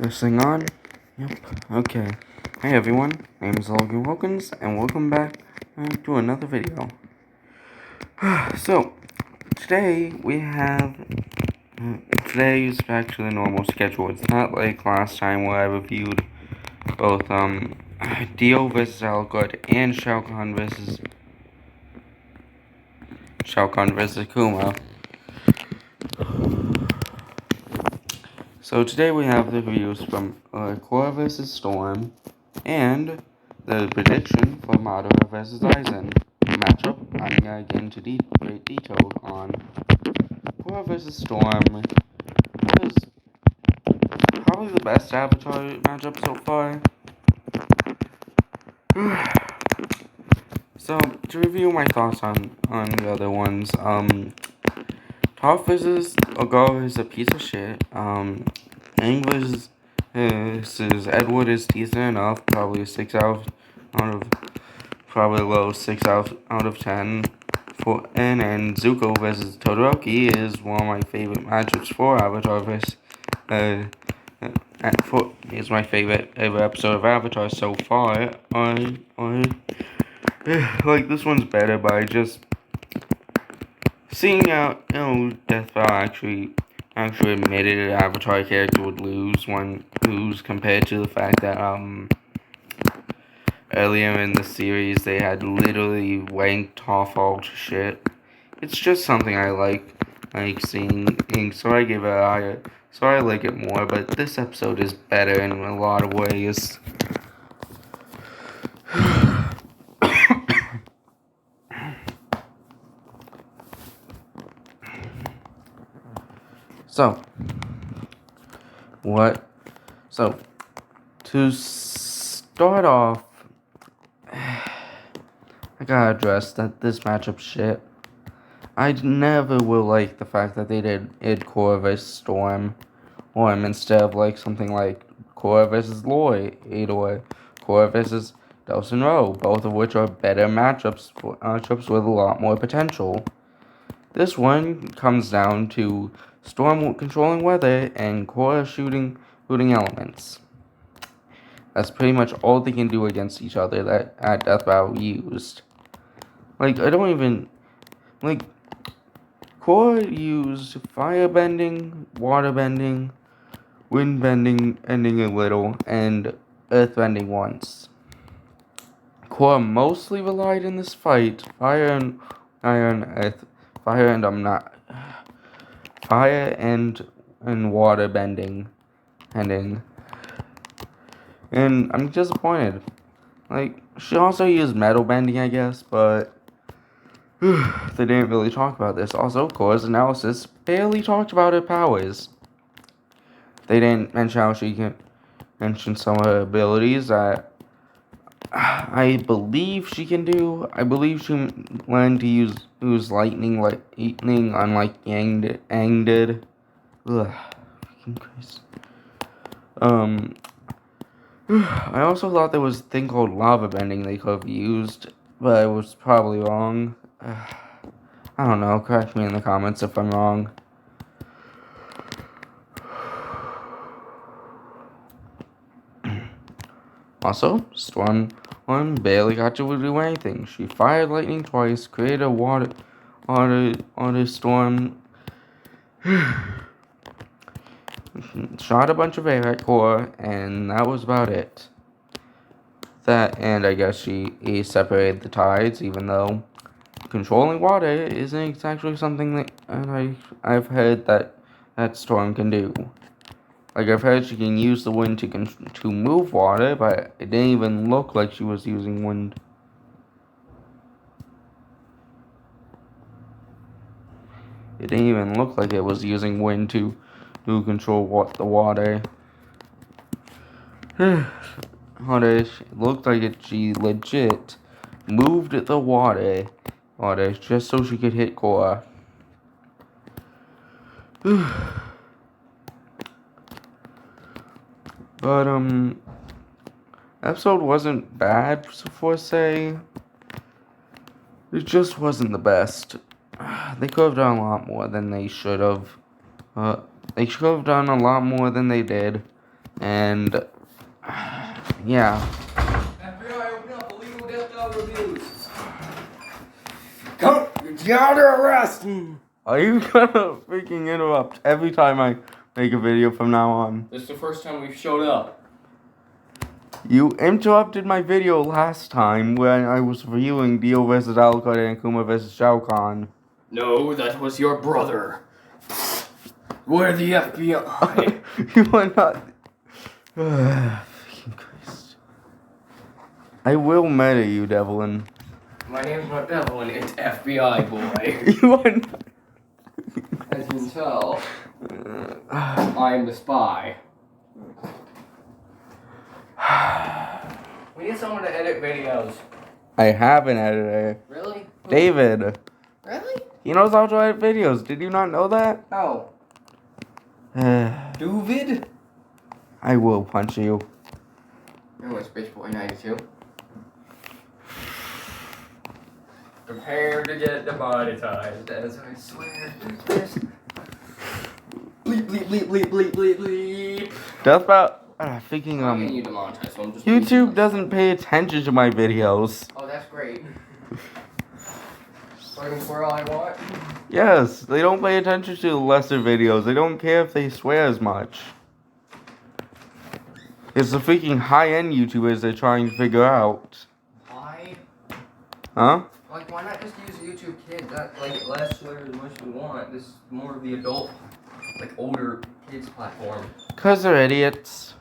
This thing on? Yep. Okay. Hey everyone, my name is Logan Wilkins, and welcome back to another video. So, today we have. Today is back to the normal schedule. It's not like last time where I reviewed both Dio vs. Algood and Shao Kahn vs. Akuma. So today we have the reviews from Korra vs. Storm and the prediction for Madara vs. Aizen matchup. I'm gonna get into great detail on Korra vs. Storm. Is probably the best Avatar matchup so far. So to review my thoughts on the other ones, Toph vs. Ogar is a piece of shit. Aang vs. Edward is decent enough, probably a 6 out of probably low 6 out of 10. And Zuko vs. Todoroki is one of my favorite matchups for Avatar vs. Is my favorite ever episode of Avatar so far. Like this one's better, but I just seeing out Deathbell actually admitted an Avatar character would lose compared to the fact that earlier in the series they had literally wanked Toph all to shit. It's just something I like seeing, so I give it a higher, so I like it more, but this episode is better in a lot of ways. So, to start off, I gotta address that this matchup shit. I never will like the fact that they did Korra vs. Storm, or instead of like something like Korra vs. Lloyd, or Korra vs. Delson Rowe, both of which are better matchups with a lot more potential. This one comes down to Storm controlling weather and Korra shooting elements. That's pretty much all they can do against each other that Death Battle used. I don't even Korra used fire bending, water bending, wind bending, ending a little, and earth bending once. Korra mostly relied in this fight fire and water bending, and I'm disappointed. She also used metal bending, I guess, but they didn't really talk about this. Also, Korra's analysis barely talked about her powers. They didn't mention how she can mention some of her abilities that I believe she can do. I believe she learned to use lightning unlike Aang did. Ugh, freaking Christ. I also thought there was a thing called lava bending they could have used, but I was probably wrong. I don't know, correct me in the comments if I'm wrong. Also, Storm barely got to do anything. She fired lightning twice, created a water storm, shot a bunch of air at Korra, and that was about it. And I guess she separated the tides, even though controlling water isn't exactly something that I've heard that Storm can do. I've heard she can use the wind to move water, but it didn't even look like she was using wind. It didn't even look like it was using wind to control the water. It looked like she legit moved the water just so she could hit Korra. But episode wasn't bad for say. It just wasn't the best. They could have done a lot more than they should have. They should have done a lot more than they did. And yeah. FBI, open up illegal death dog reviews. Come, you're under arrest. Are you gonna freaking interrupt every time I make a video from now on? This is the first time we've showed up. You interrupted my video last time when I was reviewing Dio vs. Alucard and Akuma vs. Shao Kahn. No, that was your brother. We're the FBI. You are not. Freaking Christ. I will murder you, Devlin. My name's not Devlin, it's FBI boy. You are not. As you can tell, I'm the spy. We need someone to edit videos. I have an editor. Really? David. Really? He knows how to edit videos. Did you not know that? No. David? I will punch you. Oh, Space Boy 92. Prepare to get demonetized, as I swear. Bleep, bleep, bleep, bleep, bleep, bleep, bleep. That's about. Thinking I'm getting you demonetized, so I'm just. YouTube doesn't pay attention to my videos. Oh, that's great. So I can swear all I want? Yes, they don't pay attention to the lesser videos. They don't care if they swear as much. It's the freaking high-end YouTubers they're trying to figure out. Why? Huh? Like, why not just use YouTube Kids? That, like, less swear as much as we want. This is more of the adult, like, older kids platform. 'Cause they're idiots.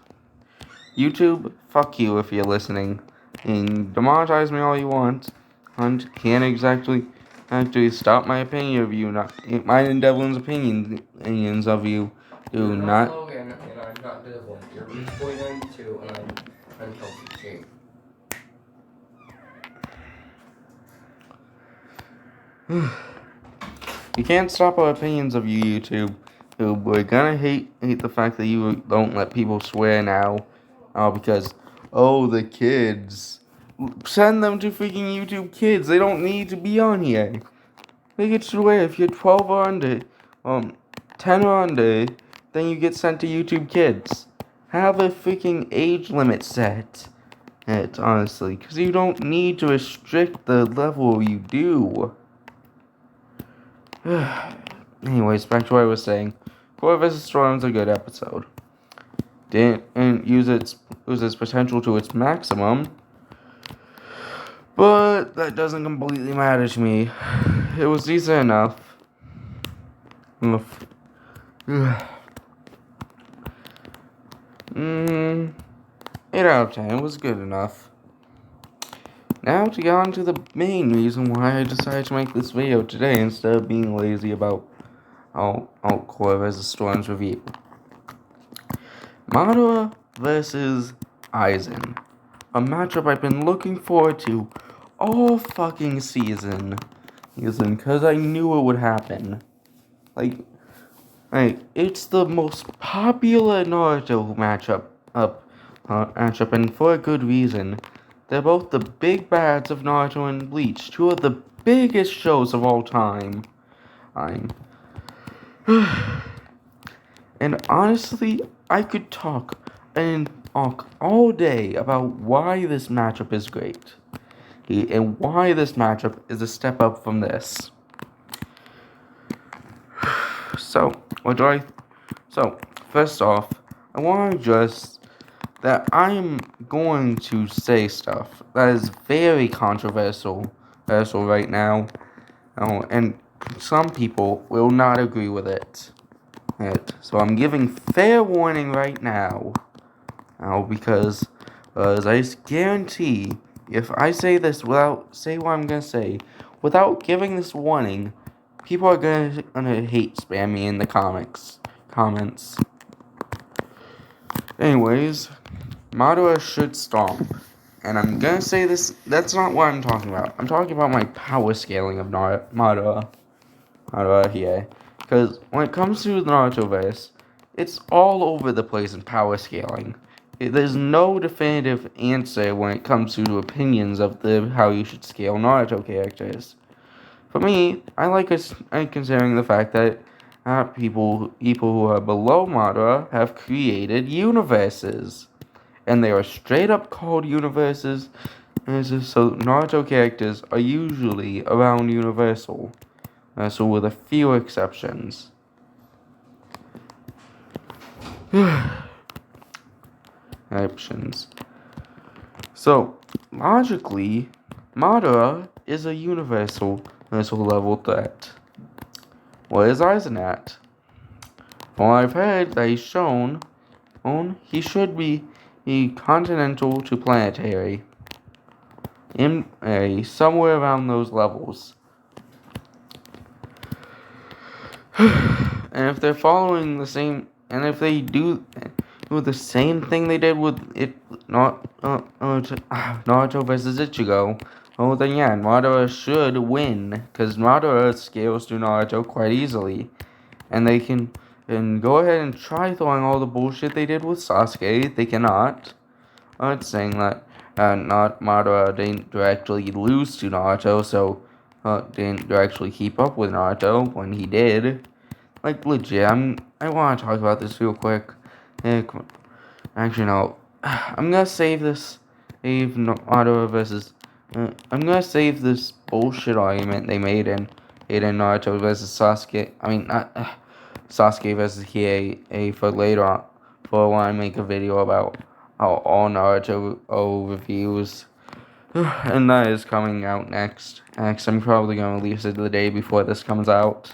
YouTube, fuck you if you're listening. And demonetize me all you want. And can't exactly stop my opinion of you. Not mine and Devlin's opinions of you. Do You're not. Logan, and I'm not Devlin. You're Beach Boy 92, and I'm Kelsey G. You can't stop our opinions of you, YouTube. We're gonna hate the fact that you don't let people swear now. Because, the kids. Send them to freaking YouTube Kids. They don't need to be on here. They get swear if you're 12 or under, 10 or under, then you get sent to YouTube Kids. Have a freaking age limit set. Honestly, because you don't need to restrict the level you do. Anyways, back to what I was saying. Korra vs. Storm's a good episode. Didn't use its potential to its maximum, but that doesn't completely matter to me. It was decent enough. 8 out of 10 was good enough. Now to get on to the main reason why I decided to make this video today instead of being lazy about Korra vs. Storm's review. Madara versus Aizen. A matchup I've been looking forward to all fucking season. Because I knew it would happen. Like, it's the most popular Naruto matchup, and for a good reason. They're both the big bads of Naruto and Bleach, two of the biggest shows of all time. And honestly, I could talk all day about why this matchup is great. And why this matchup is a step up from this. So, first off, I want to address that I am going to say stuff that is very controversial right now. And some people will not agree with it. So I'm giving fair warning right now. Because I guarantee if I say this say what I'm gonna say without giving this warning, people are gonna hate spam me in the comments. Anyways, Madara should stomp. And I'm gonna say this, that's not what I'm talking about. I'm talking about my power scaling of Madara here. Because when it comes to the Narutoverse, it's all over the place in power scaling. There's no definitive answer when it comes to opinions of how you should scale Naruto characters. For me, I like considering the fact that people who are below Madara have created universes, and they are straight up called universes. So Naruto characters are usually around Universal, so with a few exceptions. Options. So logically, Madara is a universal level threat. What is Aizen at? Well, I've heard that he's shown he should be continental to planetary, in somewhere around those levels. And if they're following the same, and if they do the same thing they did with it, not Naruto versus Ichigo, well then yeah, Madara should win, because Madara scales to Naruto quite easily, and they can go ahead and try throwing all the bullshit they did with Sasuke. They cannot. I'm saying that not Madara didn't directly lose to Naruto, so didn't directly keep up with Naruto when he did. Like legit, I want to talk about this real quick. Actually, no. I'm gonna save this. Save Naruto versus. I'm gonna save this bullshit argument they made in Naruto versus Sasuke. I mean, not Sasuke versus Hiei for later on. For when I make a video about how all Naruto reviews. And that is coming out next. I'm probably gonna release it the day before this comes out.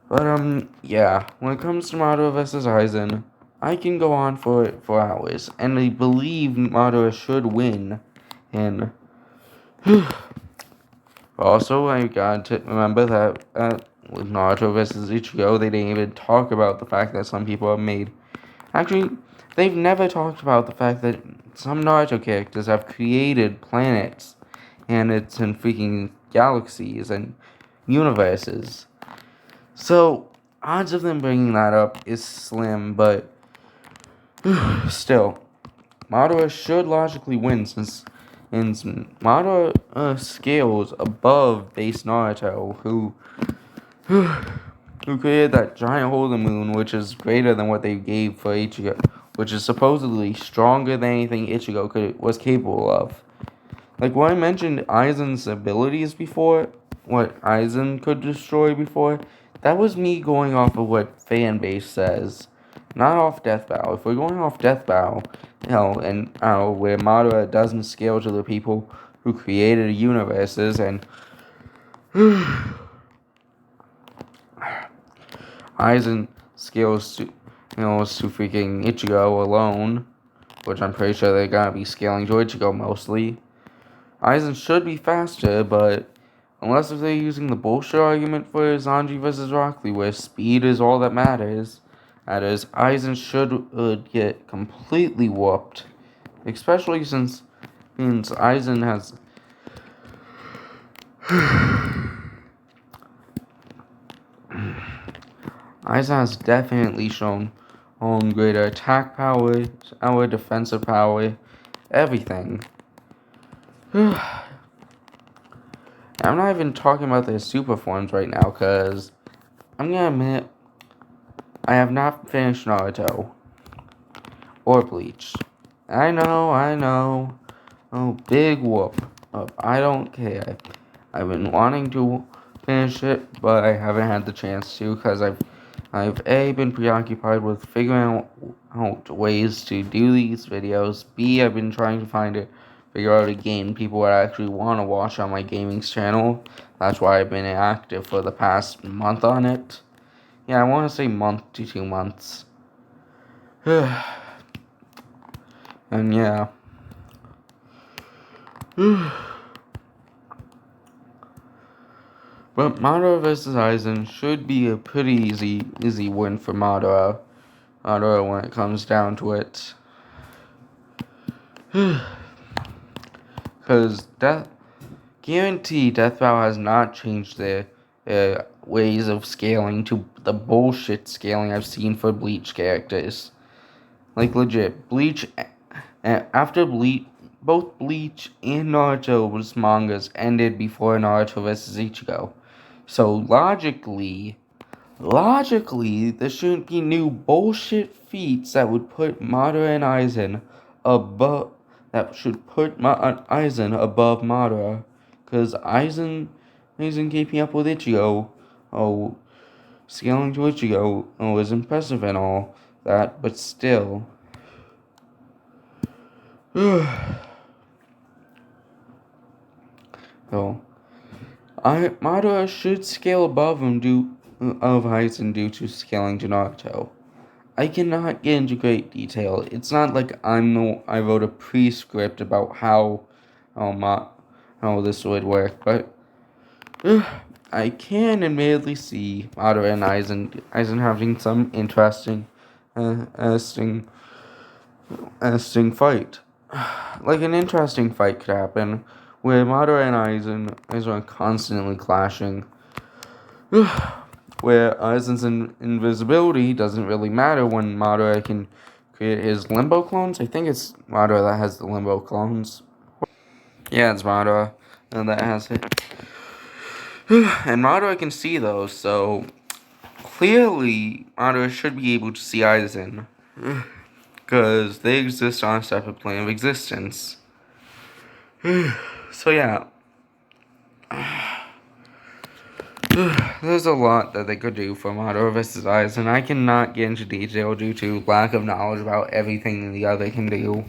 But yeah, when it comes to Madara versus Aizen, I can go on for hours, and I believe Madara should win. And also, I got to remember that with Naruto versus Ichigo, they didn't even talk about the fact that some people have made. Actually, they've never talked about the fact that some Naruto characters have created planets, and it's in freaking galaxies and universes. So, odds of them bringing that up is slim, but still, Madara should logically win since Madara scales above base Naruto, who created that giant hole in the moon, which is greater than what they gave for Ichigo, which is supposedly stronger than anything Ichigo was capable of. Like when I mentioned Aizen's abilities before, what Aizen could destroy before, that was me going off of what fanbase says, not off Death Battle. If we're going off Death Battle, and where Madara doesn't scale to the people who created universes, and Aizen scales to freaking Ichigo alone, which I'm pretty sure they're gonna be scaling to Ichigo mostly. Aizen should be faster, but unless if they're using the bullshit argument for Sanji versus Rock Lee, where speed is all that matters, Aizen should get completely whooped. Especially since Aizen has Aizen has definitely shown greater attack power, our defensive power, everything. I'm not even talking about their super forms right now, because I'm gonna admit, I have not finished Naruto. Or Bleach. I know. Oh, big whoop. I don't care. I've been wanting to finish it, but I haven't had the chance to, because I've A, been preoccupied with figuring out ways to do these videos. B, I've been trying to figure out a game people would actually want to watch on my gaming channel. That's why I've been inactive for the past month on it. Yeah, I want to say month to 2 months. And yeah. But Madara vs. Aizen should be a pretty easy win for Madara. Madara when it comes down to it. Because guarantee Death Vow has not changed their ways of scaling to the bullshit scaling I've seen for Bleach characters. Like legit, Bleach, after Bleach, both Bleach and Naruto's mangas ended before Naruto vs. Ichigo. So logically, Logically, there shouldn't be new bullshit feats that would put Madara and Aizen above. That should put Aizen above Madara, because Aizen keeping up with Ichigo, oh, scaling to Ichigo, was impressive and all that, but still. So, Madara should scale above him of Aizen due to scaling to Naruto. I cannot get into great detail. It's not like I wrote a prescript about how this would work, but I can admittedly see Madara and Aizen having some interesting fight. Like an interesting fight could happen where Madara and Aizen are constantly clashing. Where Aizen's invisibility doesn't really matter when Madara can create his limbo clones. I think it's Madara that has the limbo clones. Yeah, it's Madara that has it. And Madara can see those, so clearly Madara should be able to see Aizen. Because they exist on a separate plane of existence. So yeah. There's a lot that they could do for Madara vs. Aizen. I cannot get into detail due to lack of knowledge about everything the other can do.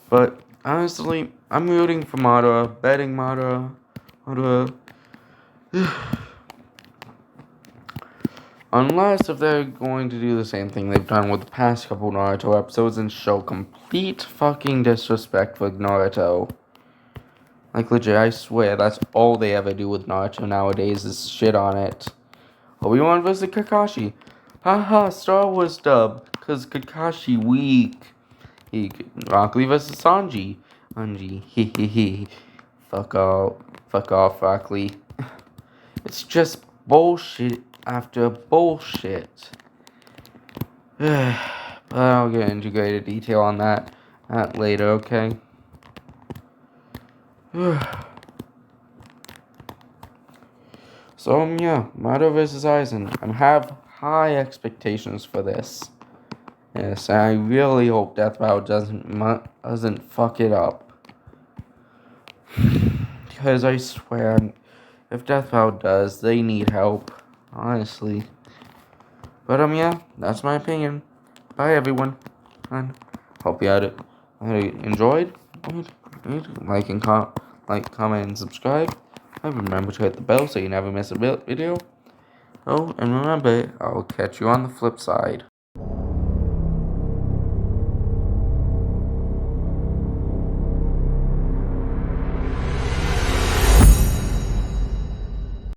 But honestly, I'm rooting for Madara, betting Madara. Unless if they're going to do the same thing they've done with the past couple Naruto episodes and show complete fucking disrespect for Naruto. Like legit, I swear that's all they ever do with Naruto nowadays is shit on it. Obi-Wan vs. Kakashi. Haha, Star Wars dub. Cause Kakashi weak. Rock Lee vs. Sanji. Hehehe. Fuck off, Rock Lee. It's just bullshit after bullshit. But I'll get into greater detail on that later, okay? So yeah, Madara vs. Aizen. I have high expectations for this. Yes, I really hope Death Vow doesn't fuck it up. Because I swear, if Death Vow does, they need help. Honestly. But yeah, that's my opinion. Bye everyone. And hope you had enjoyed. Like and comment, and subscribe. And remember to hit the bell so you never miss a video. Oh, and remember, I'll catch you on the flip side.